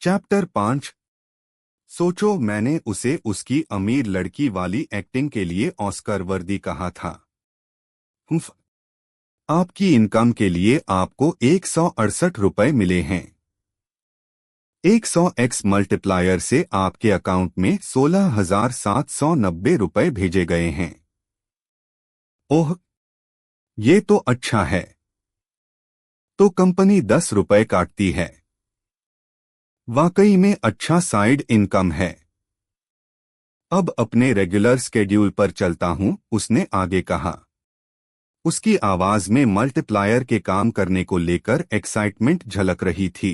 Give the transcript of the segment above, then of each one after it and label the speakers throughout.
Speaker 1: Chapter 5। सोचो, मैंने उसे उसकी अमीर लड़की वाली एक्टिंग के लिए ऑस्कर वर्दी कहा था। हुफ, आपकी इनकम के लिए आपको 168 रुपए मिले हैं। 100x मल्टीप्लायर से आपके अकाउंट में 16,790 रुपए भेजे गए हैं। ओह, ये तो अच्छा है। तो कंपनी 10 रुपए काटती है। वाकई में अच्छा साइड इनकम है। अब अपने रेगुलर स्केड्यूल पर चलता हूं, उसने आगे कहा। उसकी आवाज में मल्टीप्लायर के काम करने को लेकर एक्साइटमेंट झलक रही थी।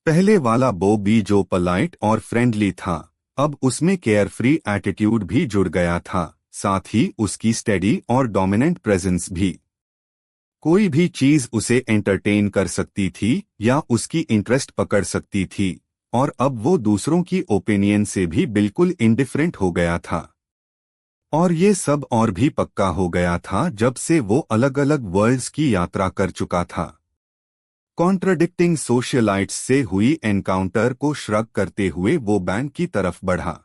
Speaker 1: पहले वाला बॉबी जो पोलाइट और फ्रेंडली था, अब उसमें केयरफ्री एटीट्यूड भी जुड़ गया था, साथ ही उसकी स्टेडी और डोमिनेंट प्रेजेंस भी। कोई भी चीज उसे एंटरटेन कर सकती थी या उसकी इंटरेस्ट पकड़ सकती थी, और अब वो दूसरों की ओपिनियन से भी बिल्कुल इंडिफरेंट हो गया था। और ये सब और भी पक्का हो गया था जब से वो अलग अलग वर्ल्ड्स की यात्रा कर चुका था। कॉन्ट्रडिक्टिंग सोशलाइट्स से हुई एनकाउंटर को श्रग करते हुए वो बैंक की तरफ बढ़ा।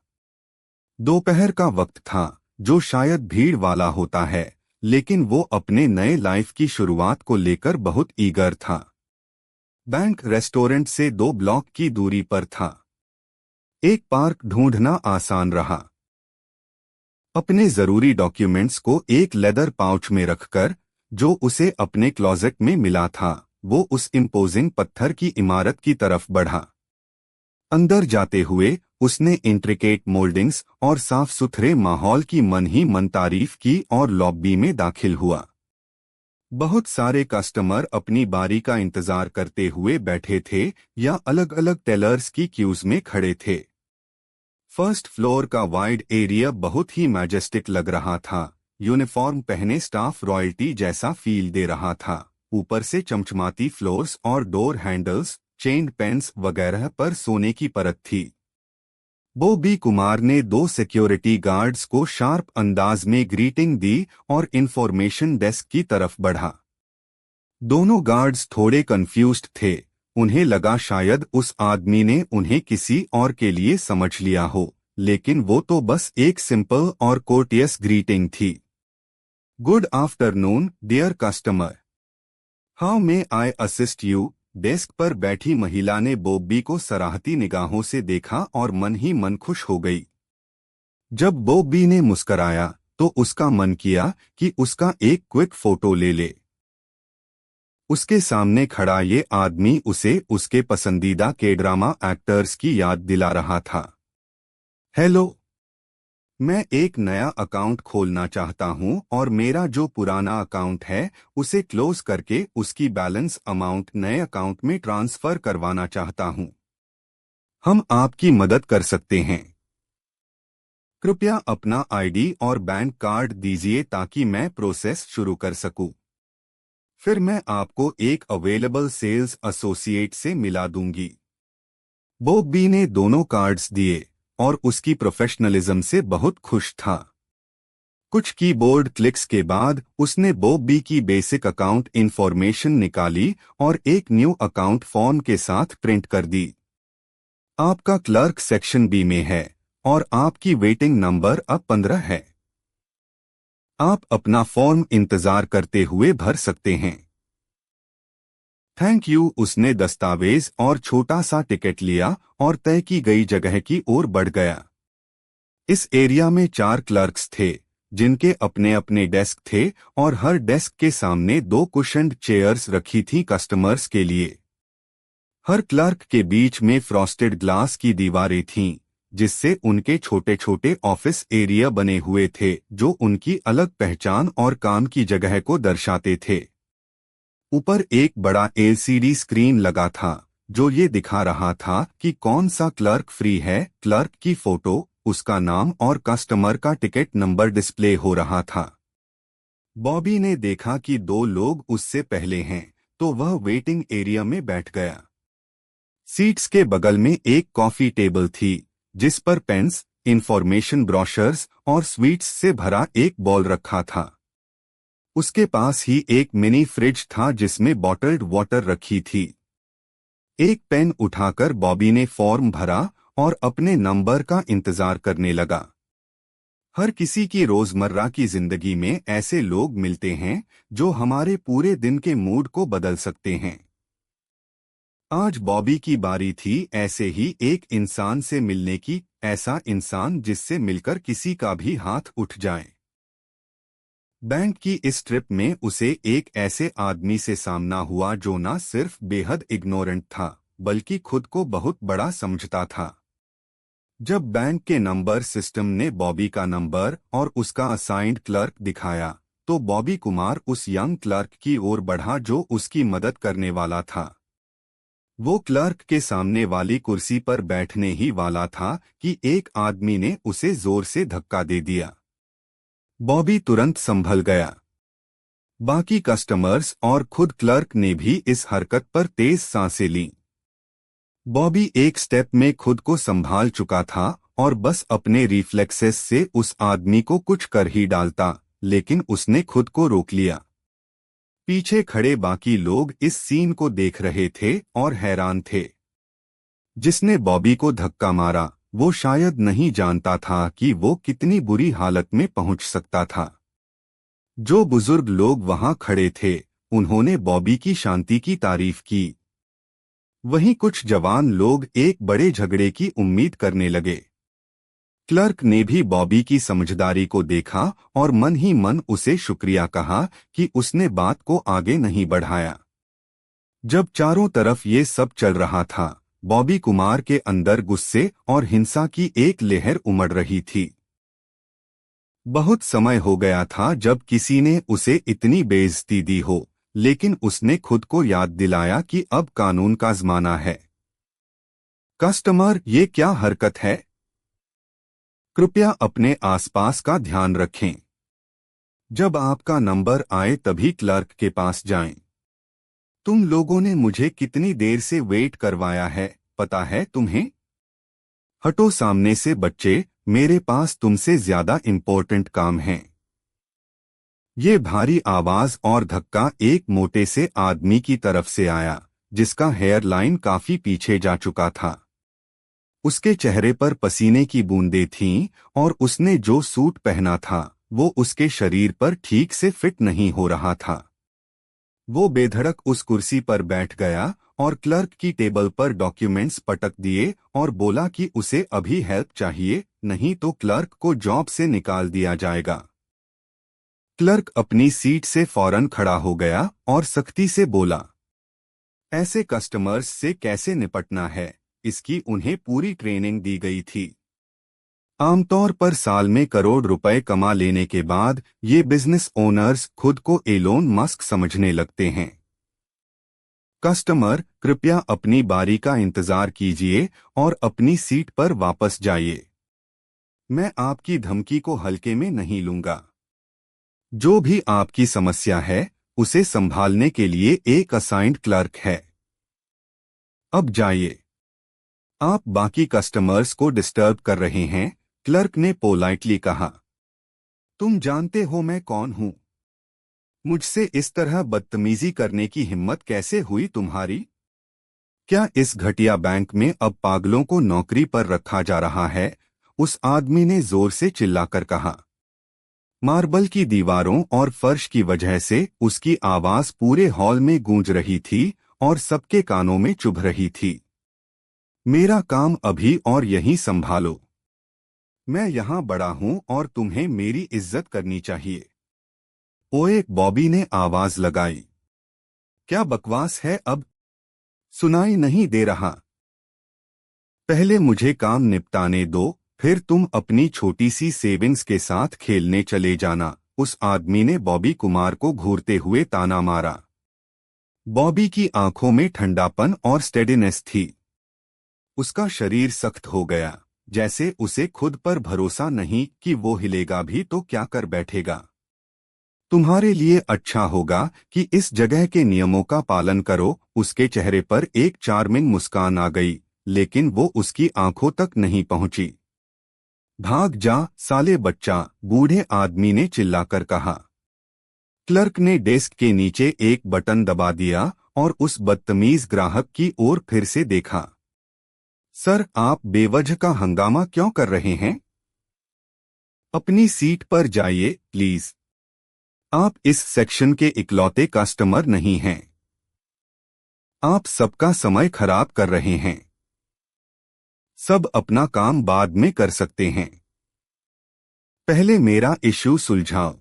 Speaker 1: दोपहर का वक्त था, जो शायद भीड़ वाला होता है, लेकिन वो अपने नए लाइफ की शुरुआत को लेकर बहुत ईगर था। बैंक रेस्टोरेंट से 2 ब्लॉक की दूरी पर था। एक पार्क ढूंढना आसान रहा। अपने जरूरी डॉक्यूमेंट्स को एक लेदर पाउच में रखकर, जो उसे अपने क्लोजेट में मिला था, वो उस इम्पोजिंग पत्थर की इमारत की तरफ बढ़ा। अंदर जाते हुए उसने इंट्रिकेट मोल्डिंग्स और साफ सुथरे माहौल की मन ही मन तारीफ की और लॉबी में दाखिल हुआ। बहुत सारे कस्टमर अपनी बारी का इंतजार करते हुए बैठे थे या अलग अलग टेलर्स की क्यूज में खड़े थे। फर्स्ट फ्लोर का वाइड एरिया बहुत ही मैजेस्टिक लग रहा था। यूनिफॉर्म पहने स्टाफ रॉयल्टी जैसा फील दे रहा था। ऊपर से चमचमाती फ्लोर्स और डोर हैंडल्स, चेन्ड पेन्स वगैरह पर सोने की परत थी। बॉबी कुमार ने 2 सिक्योरिटी गार्ड्स को शार्प अंदाज में ग्रीटिंग दी और इंफॉर्मेशन डेस्क की तरफ बढ़ा। दोनों गार्ड्स थोड़े कंफ्यूज्ड थे। उन्हें लगा शायद उस आदमी ने उन्हें किसी और के लिए समझ लिया हो, लेकिन वो तो बस एक सिंपल और कोर्टियस ग्रीटिंग थी। Good afternoon dear customer, how may I assist you? Desk पर बैठी महिला ने बॉबी को सराहती निगाहों से देखा और मन ही मन खुश हो गई। जब बॉबी ने मुस्कराया तो उसका मन किया कि उसका एक क्विक फोटो ले ले। उसके सामने खड़ा ये आदमी उसे उसके पसंदीदा के ड्रामा एक्टर्स की याद दिला रहा था। हेलो, मैं एक नया अकाउंट खोलना चाहता हूं और मेरा जो पुराना अकाउंट है उसे क्लोज करके उसकी बैलेंस अमाउंट नए अकाउंट में ट्रांसफर करवाना चाहता हूं। हम आपकी मदद कर सकते हैं। कृपया अपना आईडी और बैंक कार्ड दीजिए ताकि मैं प्रोसेस शुरू कर सकूं। फिर मैं आपको एक अवेलेबल सेल्स एसोसिएट से मिला दूंगी। बॉबी ने दोनों कार्ड्स दिए और उसकी प्रोफेशनलिज्म से बहुत खुश था। कुछ कीबोर्ड क्लिक्स के बाद उसने बॉबी की बेसिक अकाउंट इंफॉर्मेशन निकाली और एक न्यू अकाउंट फॉर्म के साथ प्रिंट कर दी। आपका क्लर्क सेक्शन बी में है और आपकी वेटिंग नंबर अब 15 है। आप अपना फॉर्म इंतजार करते हुए भर सकते हैं। Thank you. उसने दस्तावेज और छोटा सा टिकट लिया और तय की गई जगह की ओर बढ़ गया। इस एरिया में 4 क्लर्क्स थे, जिनके अपने अपने डेस्क थे और हर डेस्क के सामने 2 कुशन्ड चेयर्स रखी थी कस्टमर्स के लिए। हर क्लर्क के बीच में फ्रॉस्टेड ग्लास की दीवारें थीं, जिससे उनके छोटे छोटे ऑफिस एरिया बने हुए थे जो उनकी अलग पहचान और काम की जगह को दर्शाते थे। ऊपर एक बड़ा एलसीडी स्क्रीन लगा था जो ये दिखा रहा था कि कौन सा क्लर्क फ्री है। क्लर्क की फोटो, उसका नाम और कस्टमर का टिकट नंबर डिस्प्ले हो रहा था। बॉबी ने देखा कि 2 लोग उससे पहले हैं, तो वह वेटिंग एरिया में बैठ गया। सीट्स के बगल में एक कॉफी टेबल थी, जिस पर पेन्स, इंफॉर्मेशन ब्रोशर्स और स्वीट्स से भरा एक बॉल रखा था। उसके पास ही एक मिनी फ्रिज था जिसमें बॉटल्ड वाटर रखी थी। एक पेन उठाकर बॉबी ने फॉर्म भरा और अपने नंबर का इंतजार करने लगा। हर किसी की रोजमर्रा की जिंदगी में ऐसे लोग मिलते हैं जो हमारे पूरे दिन के मूड को बदल सकते हैं। आज बॉबी की बारी थी ऐसे ही एक इंसान से मिलने की, ऐसा इंसान जिससे मिलकर किसी का भी हाथ उठ जाए। बैंक की इस ट्रिप में उसे एक ऐसे आदमी से सामना हुआ जो न सिर्फ बेहद इग्नोरेंट था बल्कि खुद को बहुत बड़ा समझता था। जब बैंक के नंबर सिस्टम ने बॉबी का नंबर और उसका असाइंड क्लर्क दिखाया तो बॉबी कुमार उस यंग क्लर्क की ओर बढ़ा जो उसकी मदद करने वाला था। वो क्लर्क के सामने वाली कुर्सी पर बैठने ही वाला था कि एक आदमी ने उसे जोर से धक्का दे दिया। बॉबी तुरंत संभल गया। बाकी कस्टमर्स और खुद क्लर्क ने भी इस हरकत पर तेज सांसें लीं। बॉबी एक स्टेप में खुद को संभाल चुका था और बस अपने रिफ्लेक्सेस से उस आदमी को कुछ कर ही डालता, लेकिन उसने खुद को रोक लिया। पीछे खड़े बाकी लोग इस सीन को देख रहे थे और हैरान थे। जिसने बॉबी को धक्का मारा वो शायद नहीं जानता था कि वो कितनी बुरी हालत में पहुंच सकता था। जो बुजुर्ग लोग वहां खड़े थे उन्होंने बॉबी की शांति की तारीफ की। वहीं कुछ जवान लोग एक बड़े झगड़े की उम्मीद करने लगे। क्लर्क ने भी बॉबी की समझदारी को देखा और मन ही मन उसे शुक्रिया कहा कि उसने बात को आगे नहीं बढ़ाया। जब चारों तरफ ये सब चल रहा था बॉबी कुमार के अंदर गुस्से और हिंसा की एक लहर उमड़ रही थी। बहुत समय हो गया था जब किसी ने उसे इतनी बेइज्जती दी हो, लेकिन उसने खुद को याद दिलाया कि अब कानून का ज़माना है। कस्टमर, ये क्या हरकत है? कृपया अपने आसपास का ध्यान रखें। जब आपका नंबर आए तभी क्लर्क के पास जाएं। तुम लोगों ने मुझे कितनी देर से वेट करवाया है, पता है तुम्हें? हटो सामने से बच्चे, मेरे पास तुमसे ज्यादा इम्पोर्टेंट काम है। ये भारी आवाज और धक्का एक मोटे से आदमी की तरफ से आया जिसका हेयर लाइन काफी पीछे जा चुका था। उसके चेहरे पर पसीने की बूंदें थीं और उसने जो सूट पहना था वो उसके शरीर पर ठीक से फिट नहीं हो रहा था। वो बेधड़क उस कुर्सी पर बैठ गया और क्लर्क की टेबल पर डॉक्यूमेंट्स पटक दिए और बोला कि उसे अभी हेल्प चाहिए, नहीं तो क्लर्क को जॉब से निकाल दिया जाएगा। क्लर्क अपनी सीट से फौरन खड़ा हो गया और सख्ती से बोला, ऐसे कस्टमर्स से कैसे निपटना है, इसकी उन्हें पूरी ट्रेनिंग दी गई थी। आमतौर पर साल में करोड़ रुपए कमा लेने के बाद ये बिजनेस ओनर्स खुद को एलोन मस्क समझने लगते हैं। कस्टमर, कृपया अपनी बारी का इंतजार कीजिए और अपनी सीट पर वापस जाइए। मैं आपकी धमकी को हल्के में नहीं लूंगा। जो भी आपकी समस्या है उसे संभालने के लिए एक असाइंड क्लर्क है। अब जाइए। आप बाकी कस्टमर्स को डिस्टर्ब कर रहे हैं, क्लर्क ने पोलाइटली कहा। तुम जानते हो मैं कौन हूं? मुझसे इस तरह बदतमीजी करने की हिम्मत कैसे हुई तुम्हारी? क्या इस घटिया बैंक में अब पागलों को नौकरी पर रखा जा रहा है? उस आदमी ने जोर से चिल्लाकर कहा। मार्बल की दीवारों और फर्श की वजह से उसकी आवाज पूरे हॉल में गूंज रही थी और सबके कानों में चुभ रही थी। मेरा काम अभी और यहीं संभालो। मैं यहां बड़ा हूं और तुम्हें मेरी इज्जत करनी चाहिए। ओए, बॉबी ने आवाज लगाई। क्या बकवास है अब? सुनाई नहीं दे रहा? पहले मुझे काम निपटाने दो, फिर तुम अपनी छोटी सी सेविंग्स के साथ खेलने चले जाना। उस आदमी ने बॉबी कुमार को घूरते हुए ताना मारा। बॉबी की आंखों में ठंडापन और स्टेडीनेस थी। उसका शरीर सख्त हो गया, जैसे उसे खुद पर भरोसा नहीं कि वो हिलेगा भी तो क्या कर बैठेगा। तुम्हारे लिए अच्छा होगा कि इस जगह के नियमों का पालन करो। उसके चेहरे पर एक चार्मिंग मुस्कान आ गई, लेकिन वो उसकी आंखों तक नहीं पहुंची। भाग जा साले बच्चा, बूढ़े आदमी ने चिल्लाकर कहा। क्लर्क ने डेस्क के नीचे एक बटन दबा दिया और उस बदतमीज ग्राहक की ओर फिर से देखा। सर, आप बेवजह का हंगामा क्यों कर रहे हैं? अपनी सीट पर जाइए प्लीज। आप इस सेक्शन के इकलौते कस्टमर नहीं हैं। आप सबका समय खराब कर रहे हैं। सब अपना काम बाद में कर सकते हैं। पहले मेरा इश्यू सुलझाओ।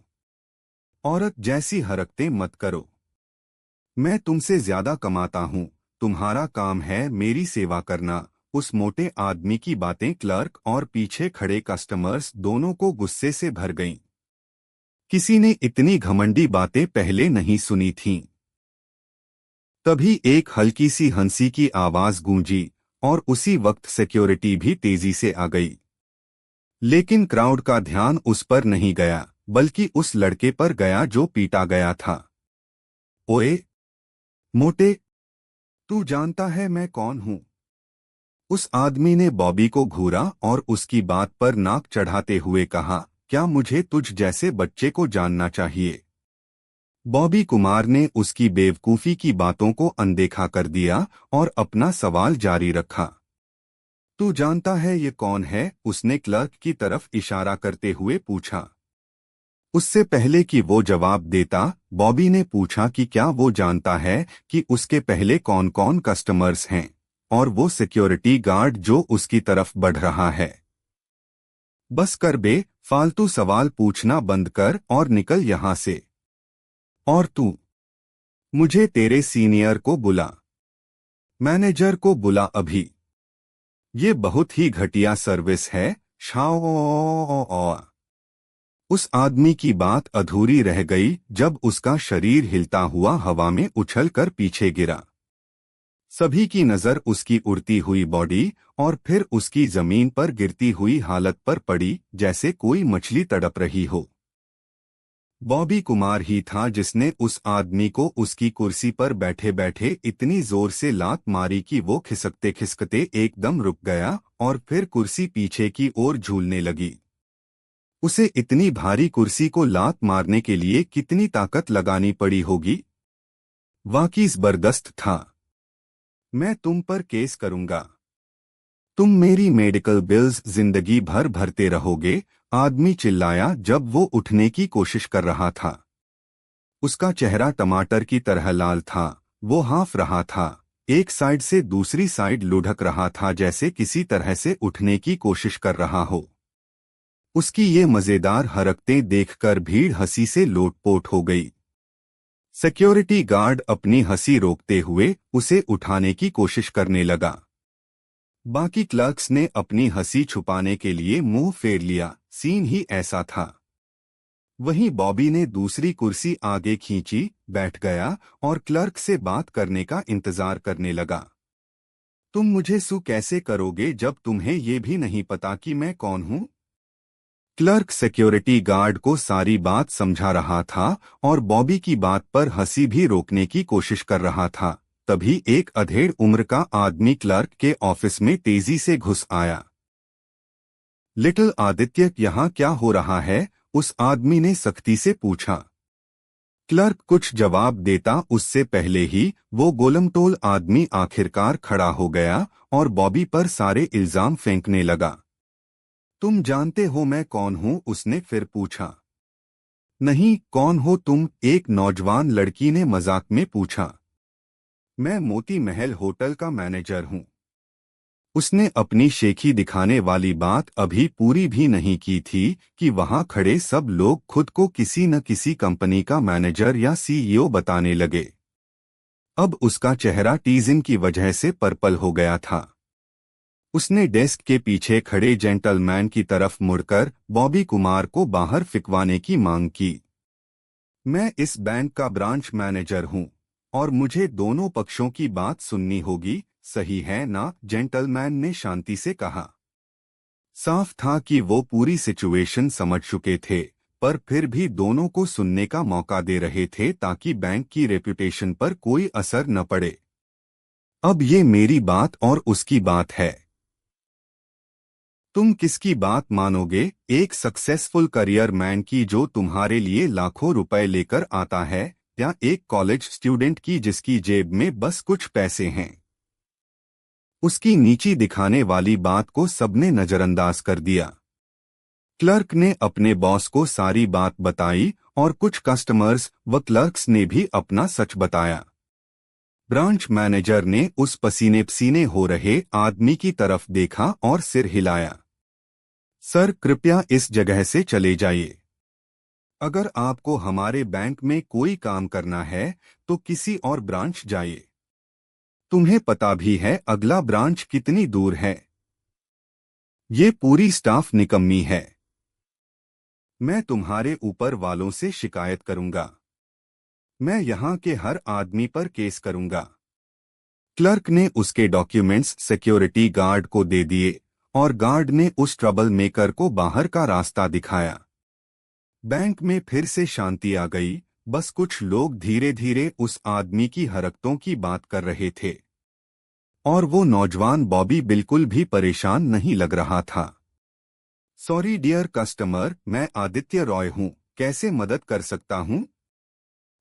Speaker 1: औरत जैसी हरकतें मत करो। मैं तुमसे ज्यादा कमाता हूं, तुम्हारा काम है मेरी सेवा करना। उस मोटे आदमी की बातें क्लर्क और पीछे खड़े कस्टमर्स दोनों को गुस्से से भर गईं। किसी ने इतनी घमंडी बातें पहले नहीं सुनी थीं। तभी एक हल्की सी हंसी की आवाज गूंजी और उसी वक्त सिक्योरिटी भी तेजी से आ गई। लेकिन क्राउड का ध्यान उस पर नहीं गया, बल्कि उस लड़के पर गया जो पीटा गया था। ओए मोटे, तू जानता है मैं कौन हूं? उस आदमी ने बॉबी को घूरा और उसकी बात पर नाक चढ़ाते हुए कहा, क्या मुझे तुझ जैसे बच्चे को जानना चाहिए? बॉबी कुमार ने उसकी बेवकूफी की बातों को अनदेखा कर दिया और अपना सवाल जारी रखा। तू जानता है ये कौन है? उसने क्लर्क की तरफ इशारा करते हुए पूछा। उससे पहले कि वो जवाब देता, बॉबी ने पूछा कि क्या वो जानता है कि उसके पहले कौन कौन कस्टमर्स हैं और वो सिक्योरिटी गार्ड जो उसकी तरफ बढ़ रहा है। बस कर बे, फालतू सवाल पूछना बंद कर और निकल यहां से। और तू, मुझे तेरे सीनियर को बुला, मैनेजर को बुला अभी। ये बहुत ही घटिया सर्विस है। शाओ। उस आदमी की बात अधूरी रह गई जब उसका शरीर हिलता हुआ हवा में उछलकर पीछे गिरा। सभी की नजर उसकी उड़ती हुई बॉडी और फिर उसकी जमीन पर गिरती हुई हालत पर पड़ी, जैसे कोई मछली तड़प रही हो। बॉबी कुमार ही था जिसने उस आदमी को उसकी कुर्सी पर बैठे बैठे इतनी जोर से लात मारी कि वो खिसकते खिसकते एकदम रुक गया और फिर कुर्सी पीछे की ओर झूलने लगी। उसे इतनी भारी कुर्सी को लात मारने के लिए कितनी ताकत लगानी पड़ी होगी। वाकई जबरदस्त था। मैं तुम पर केस करूंगा। तुम मेरी मेडिकल बिल्स जिंदगी भर भरते रहोगे, आदमी चिल्लाया जब वो उठने की कोशिश कर रहा था। उसका चेहरा टमाटर की तरह लाल था। वो हाँफ रहा था, एक साइड से दूसरी साइड लुढ़क रहा था जैसे किसी तरह से उठने की कोशिश कर रहा हो। उसकी ये मजेदार हरकतें देखकर भीड़ हंसी से लोटपोट हो गई। सिक्योरिटी गार्ड अपनी हंसी रोकते हुए उसे उठाने की कोशिश करने लगा। बाकी क्लर्क्स ने अपनी हंसी छुपाने के लिए मुंह फेर लिया। सीन ही ऐसा था। वहीं बॉबी ने दूसरी कुर्सी आगे खींची, बैठ गया और क्लर्क से बात करने का इंतजार करने लगा। तुम मुझे सू कैसे करोगे जब तुम्हें ये भी नहीं पता कि मैं कौन हूं? क्लर्क सिक्योरिटी गार्ड को सारी बात समझा रहा था और बॉबी की बात पर हंसी भी रोकने की कोशिश कर रहा था। तभी एक अधेड़ उम्र का आदमी क्लर्क के ऑफिस में तेजी से घुस आया। लिटिल आदित्य, यहाँ क्या हो रहा है? उस आदमी ने सख्ती से पूछा। क्लर्क कुछ जवाब देता उससे पहले ही वो गोलमटोल आदमी आखिरकार खड़ा हो गया और बॉबी पर सारे इल्जाम फेंकने लगा। तुम जानते हो मैं कौन हूं? उसने फिर पूछा। नहीं, कौन हो तुम? एक नौजवान लड़की ने मजाक में पूछा। मैं मोती महल होटल का मैनेजर हूं। उसने अपनी शेखी दिखाने वाली बात अभी पूरी भी नहीं की थी कि वहां खड़े सब लोग खुद को किसी न किसी कंपनी का मैनेजर या सीईओ बताने लगे। अब उसका चेहरा टीजिंग की वजह से पर्पल हो गया था। उसने डेस्क के पीछे खड़े जेंटलमैन की तरफ मुड़कर बॉबी कुमार को बाहर फिकवाने की मांग की। मैं इस बैंक का ब्रांच मैनेजर हूं और मुझे दोनों पक्षों की बात सुननी होगी, सही है ना? जेंटलमैन ने शांति से कहा। साफ था कि वो पूरी सिचुएशन समझ चुके थे, पर फिर भी दोनों को सुनने का मौका दे रहे थे ताकि बैंक की रेपुटेशन पर कोई असर न पड़े। अब ये मेरी बात और उसकी बात है। तुम किसकी बात मानोगे? एक सक्सेसफुल करियर मैन की जो तुम्हारे लिए लाखों रुपए लेकर आता है, हत्या एक कॉलेज स्टूडेंट की जिसकी जेब में बस कुछ पैसे हैं। उसकी नीची दिखाने वाली बात को सबने नजरअंदाज कर दिया। क्लर्क ने अपने बॉस को सारी बात बताई और कुछ कस्टमर्स व क्लर्क्स ने भी अपना सच बताया। ब्रांच मैनेजर ने उस पसीने पसीने हो रहे आदमी की तरफ देखा और सिर हिलाया। सर, कृपया इस जगह से चले जाइए। अगर आपको हमारे बैंक में कोई काम करना है तो किसी और ब्रांच जाइए। तुम्हें पता भी है अगला ब्रांच कितनी दूर है। ये पूरी स्टाफ निकम्मी है। मैं तुम्हारे ऊपर वालों से शिकायत करूंगा। मैं यहाँ के हर आदमी पर केस करूंगा। क्लर्क ने उसके डॉक्यूमेंट्स सिक्योरिटी गार्ड को दे दिए और गार्ड ने उस ट्रबल मेकर को बाहर का रास्ता दिखाया। बैंक में फिर से शांति आ गई। बस कुछ लोग धीरे धीरे उस आदमी की हरकतों की बात कर रहे थे और वो नौजवान बॉबी बिल्कुल भी परेशान नहीं लग रहा था। सॉरी डियर कस्टमर, मैं आदित्य रॉय हूं, कैसे मदद कर सकता हूं?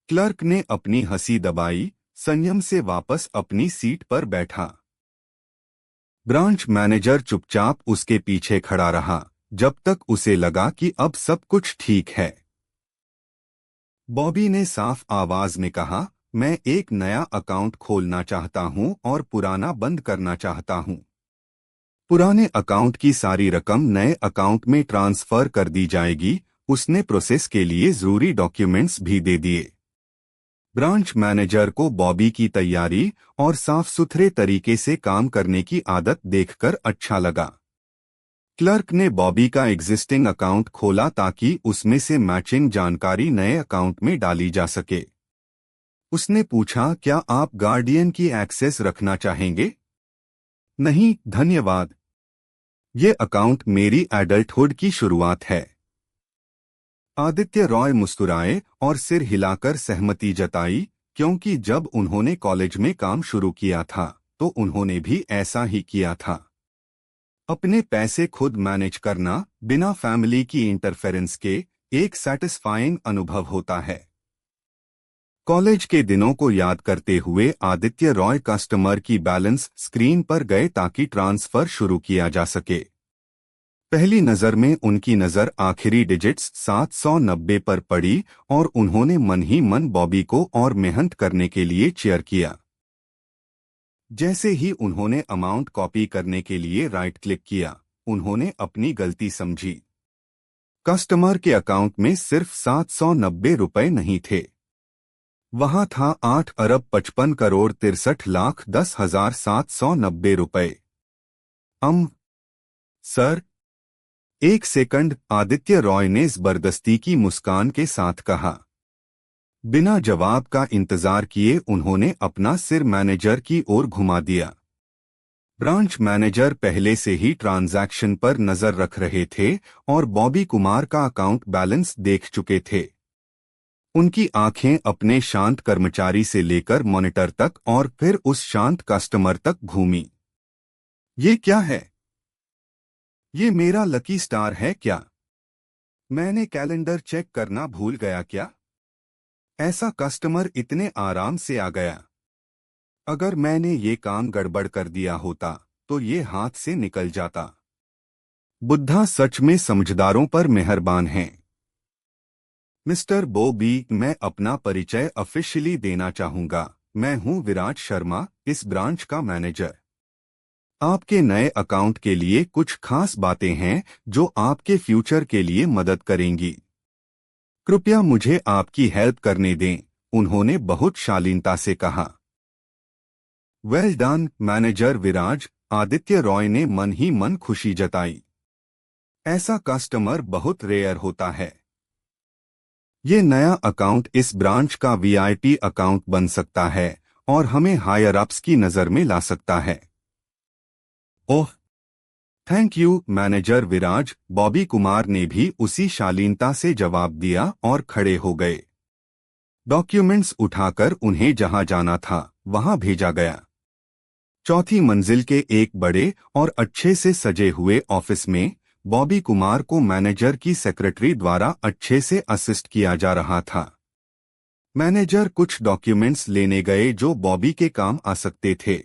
Speaker 1: क्लर्क ने अपनी हंसी दबाई, संयम से वापस अपनी सीट पर बैठा। ब्रांच मैनेजर चुपचाप उसके पीछे खड़ा रहा जब तक उसे लगा कि अब सब कुछ ठीक है। बॉबी ने साफ आवाज में कहा, मैं एक नया अकाउंट खोलना चाहता हूं और पुराना बंद करना चाहता हूं। पुराने अकाउंट की सारी रकम नए अकाउंट में ट्रांसफर कर दी जाएगी। उसने प्रोसेस के लिए जरूरी डॉक्यूमेंट्स भी दे दिए। ब्रांच मैनेजर को बॉबी की तैयारी और साफ सुथरे तरीके से काम करने की आदत देखकर अच्छा लगा। क्लर्क ने बॉबी का एग्जिस्टिंग अकाउंट खोला ताकि उसमें से मैचिंग जानकारी नए अकाउंट में डाली जा सके। उसने पूछा, क्या आप गार्डियन की एक्सेस रखना चाहेंगे? नहीं, धन्यवाद। ये अकाउंट मेरी एडल्टहुड की शुरुआत है। आदित्य रॉय मुस्कुराए और सिर हिलाकर सहमति जताई, क्योंकि जब उन्होंने कॉलेज में काम शुरू किया था तो उन्होंने भी ऐसा ही किया था। अपने पैसे खुद मैनेज करना बिना फैमिली की इंटरफेरेंस के एक सैटिस्फाइंग अनुभव होता है। कॉलेज के दिनों को याद करते हुए आदित्य रॉय कस्टमर की बैलेंस स्क्रीन पर गए ताकि ट्रांसफर शुरू किया जा सके। पहली नजर में उनकी नजर आखिरी डिजिट्स 790 पर पड़ी और उन्होंने मन ही मन बॉबी को और मेहनत करने के लिए चीयर किया। जैसे ही उन्होंने अमाउंट कॉपी करने के लिए राइट क्लिक किया, उन्होंने अपनी गलती समझी। कस्टमर के अकाउंट में सिर्फ 790 रुपए नहीं थे, वहां था 8 अरब 55 करोड़ 63 लाख 10,790 रुपए। सर, एक सेकंड, आदित्य रॉय ने जबरदस्ती की मुस्कान के साथ कहा। बिना जवाब का इंतजार किए उन्होंने अपना सिर मैनेजर की ओर घुमा दिया। ब्रांच मैनेजर पहले से ही ट्रांजैक्शन पर नजर रख रहे थे और बॉबी कुमार का अकाउंट बैलेंस देख चुके थे। उनकी आंखें अपने शांत कर्मचारी से लेकर मॉनिटर तक और फिर उस शांत कस्टमर तक घूमी। ये क्या है? ये मेरा लकी स्टार है क्या? मैंने कैलेंडर चेक करना भूल गया क्या? ऐसा कस्टमर इतने आराम से आ गया। अगर मैंने ये काम गड़बड़ कर दिया होता तो ये हाथ से निकल जाता। बुद्धा सच में समझदारों पर मेहरबान हैं। मिस्टर बॉबी, मैं अपना परिचय ऑफिशियली देना चाहूंगा। मैं हूं विराज शर्मा, इस ब्रांच का मैनेजर। आपके नए अकाउंट के लिए कुछ खास बातें हैं जो आपके फ्यूचर के लिए मदद करेंगी। कृपया मुझे आपकी हेल्प करने दें, उन्होंने बहुत शालीनता से कहा। वेल डन मैनेजर विराज, आदित्य रॉय ने मन ही मन खुशी जताई। ऐसा कस्टमर बहुत रेयर होता है। ये नया अकाउंट इस ब्रांच का वीआईपी अकाउंट बन सकता है और हमें हायर अप्स की नजर में ला सकता है। ओह, थैंक यू मैनेजर विराज, बॉबी कुमार ने भी उसी शालीनता से जवाब दिया और खड़े हो गए। डॉक्यूमेंट्स उठाकर उन्हें जहां जाना था वहां भेजा गया। चौथी मंजिल के एक बड़े और अच्छे से सजे हुए ऑफिस में बॉबी कुमार को मैनेजर की सेक्रेटरी द्वारा अच्छे से असिस्ट किया जा रहा था। मैनेजर कुछ डॉक्यूमेंट्स लेने गए जो बॉबी के काम आ सकते थे।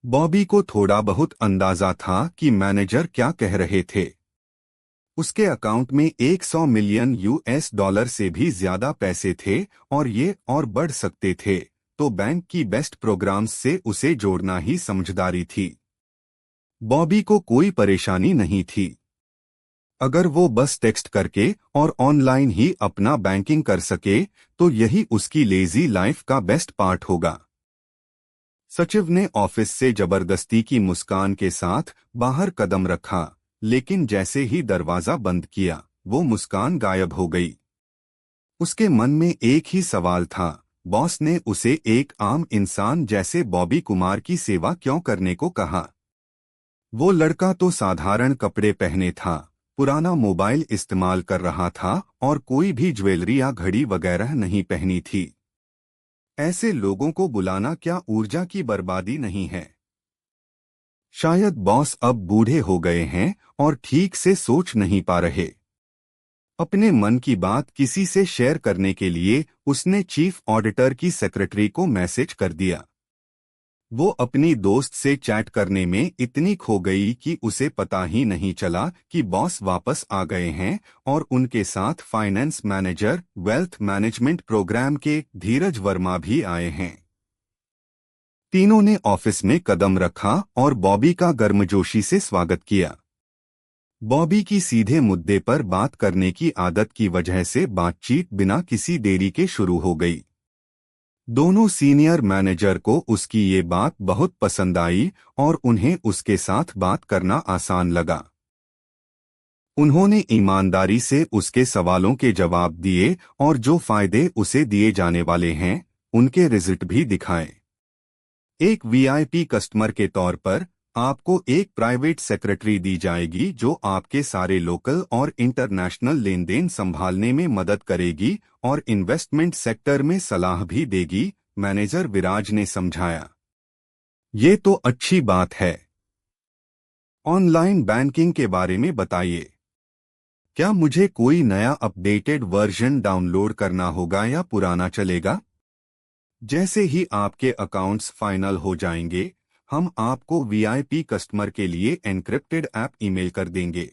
Speaker 1: बॉबी को थोड़ा बहुत अंदाजा था कि मैनेजर क्या कह रहे थे। उसके अकाउंट में 100 मिलियन US$ से भी ज्यादा पैसे थे और ये और बढ़ सकते थे, तो बैंक की बेस्ट प्रोग्राम्स से उसे जोड़ना ही समझदारी थी। बॉबी को कोई परेशानी नहीं थी। अगर वो बस टेक्स्ट करके और ऑनलाइन ही अपना बैंकिंग कर सके तो यही उसकी लेजी लाइफ का बेस्ट पार्ट होगा। सचिव ने ऑफिस से जबरदस्ती की मुस्कान के साथ बाहर कदम रखा, लेकिन जैसे ही दरवाजा बंद किया वो मुस्कान गायब हो गई। उसके मन में एक ही सवाल था, बॉस ने उसे एक आम इंसान जैसे बॉबी कुमार की सेवा क्यों करने को कहा। वो लड़का तो साधारण कपड़े पहने था, पुराना मोबाइल इस्तेमाल कर रहा था और कोई भी ज्वेलरी या घड़ी वगैरह नहीं पहनी थी। ऐसे लोगों को बुलाना क्या ऊर्जा की बर्बादी नहीं है। शायद बॉस अब बूढ़े हो गए हैं और ठीक से सोच नहीं पा रहे। अपने मन की बात किसी से शेयर करने के लिए उसने चीफ ऑडिटर की सेक्रेटरी को मैसेज कर दिया। वो अपनी दोस्त से चैट करने में इतनी खो गई कि उसे पता ही नहीं चला कि बॉस वापस आ गए हैं और उनके साथ finance manager wealth management program के धीरज वर्मा भी आए हैं। तीनों ने ऑफिस में कदम रखा और बॉबी का गर्मजोशी से स्वागत किया। बॉबी की सीधे मुद्दे पर बात करने की आदत की वजह से बातचीत बिना किसी देरी के शुरू हो गई। दोनों सीनियर मैनेजर को उसकी ये बात बहुत पसंद आई और उन्हें उसके साथ बात करना आसान लगा। उन्होंने ईमानदारी से उसके सवालों के जवाब दिए और जो फायदे उसे दिए जाने वाले हैं उनके रिजल्ट भी दिखाए। एक VIP कस्टमर के तौर पर आपको एक प्राइवेट सेक्रेटरी दी जाएगी जो आपके सारे लोकल और इंटरनेशनल लेन देन संभालने में मदद करेगी और इन्वेस्टमेंट सेक्टर में सलाह भी देगी, मैनेजर विराज ने समझाया। ये तो अच्छी बात है। ऑनलाइन बैंकिंग के बारे में बताइए। क्या मुझे कोई नया अपडेटेड वर्जन डाउनलोड करना होगा या पुराना चलेगा? जैसे ही आपके अकाउंट्स फाइनल हो जाएंगे, हम आपको VIP कस्टमर के लिए एन्क्रिप्टेड ऐप ईमेल कर देंगे।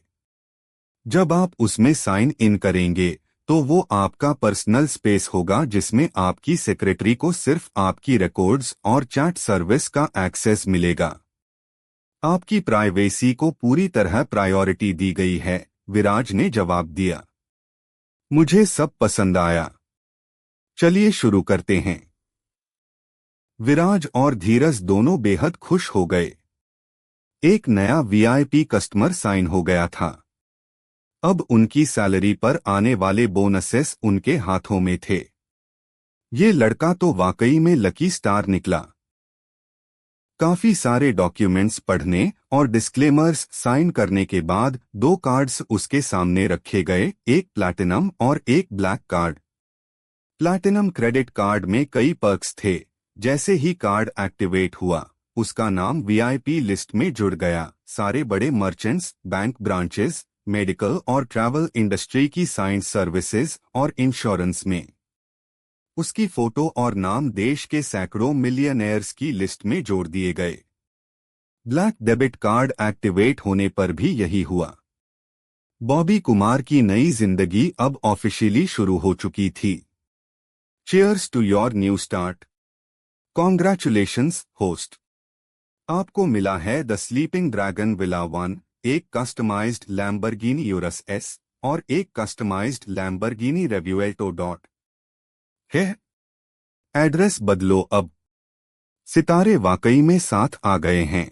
Speaker 1: जब आप उसमें साइन इन करेंगे तो वो आपका पर्सनल स्पेस होगा जिसमें आपकी सेक्रेटरी को सिर्फ आपकी रिकॉर्ड्स और चैट सर्विस का एक्सेस मिलेगा। आपकी प्राइवेसी को पूरी तरह प्रायोरिटी दी गई है, विराज ने जवाब दिया। मुझे सब पसंद आया। चलिए शुरू करते हैं। विराज और धीरज दोनों बेहद खुश हो गए। एक नया VIP कस्टमर साइन हो गया था। अब उनकी सैलरी पर आने वाले बोनसेस उनके हाथों में थे। ये लड़का तो वाकई में लकी स्टार निकला। काफी सारे डॉक्यूमेंट्स पढ़ने और डिस्क्लेमर्स साइन करने के बाद 2 कार्ड्स उसके सामने रखे गए, एक प्लैटिनम और एक black card. Platinum credit card में कई पर्क्स थे। जैसे ही कार्ड एक्टिवेट हुआ, उसका नाम VIP लिस्ट में जुड़ गया। सारे बड़े मर्चेंट्स, बैंक ब्रांचेस, मेडिकल और ट्रैवल इंडस्ट्री की साइंस सर्विसेज और इंश्योरेंस में। उसकी फोटो और नाम देश के सैकड़ों मिलियनेयर्स की लिस्ट में जोड़ दिए गए। ब्लैक डेबिट कार्ड एक्टिवेट होने पर भी यही हुआ। बॉबी कुमार की नई जिंदगी अब ऑफिशियली शुरू हो चुकी थी। Cheers to your new start. Congratulations host. आपको मिला है द स्लीपिंग ड्रैगन विला 1, एक कस्टमाइज्ड लैम्बोर्गिनी यूरस S और एक कस्टमाइज्ड लैम्बोर्गिनी रेव्युएल्टो डॉट है। एड्रेस बदलो अब। सितारे वाकई में साथ आ गए हैं।